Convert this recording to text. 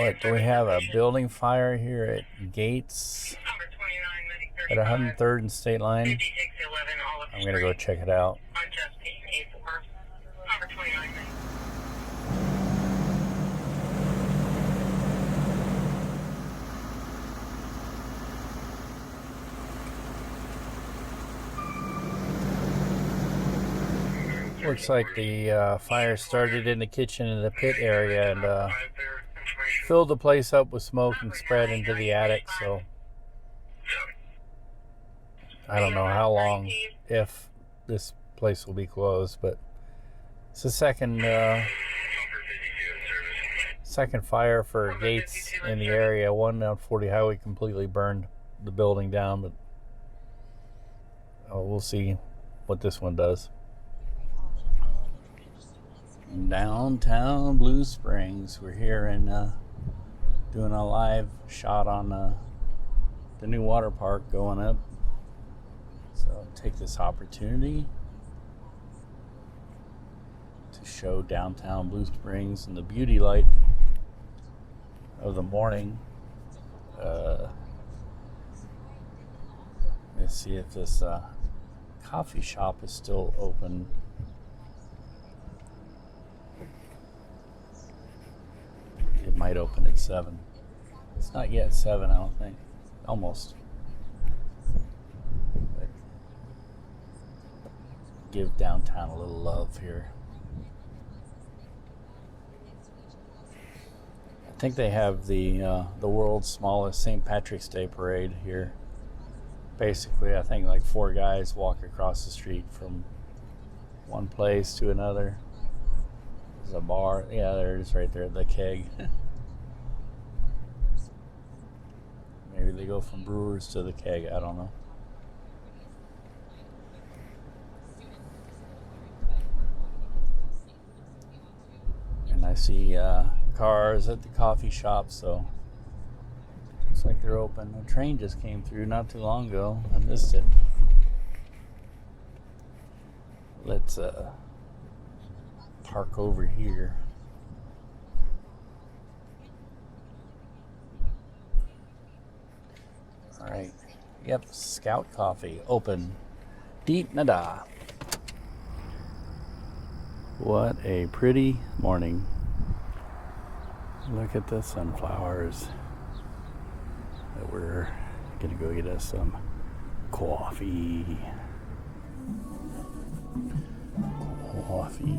What, do we have a building fire here at Gates at 103rd and State Line? I'm going to go check it out. Looks like the fire started in the kitchen in the pit area and filled the place up with smoke and spread into the attic, so I don't know how long, if this place will be closed, but it's the second fire for Gates in the area. One on 40 Highway completely burned the building down, but we'll see what this one does. Downtown Blue Springs. We're here and doing a live shot on the new water park going up. So I'll take this opportunity to show downtown Blue Springs and the beauty light of the morning. Let's see if this coffee shop is still open. It might open at 7. It's not yet 7, I don't think. Almost. But give downtown a little love here. I think they have the world's smallest St. Patrick's Day parade here. Basically, I think like 4 guys walk across the street from one place to another. There's a bar. Yeah, there it is right there, the Keg. Maybe they go from Brewers to the Keg, I don't know. And I see cars at the coffee shop, so looks like they're open. A train just came through not too long ago. I missed it. Let's park over here. All right. Yep, Scout Coffee open. Deep Nada. What a pretty morning. Look at the sunflowers. We're gonna go get us some coffee. Coffee.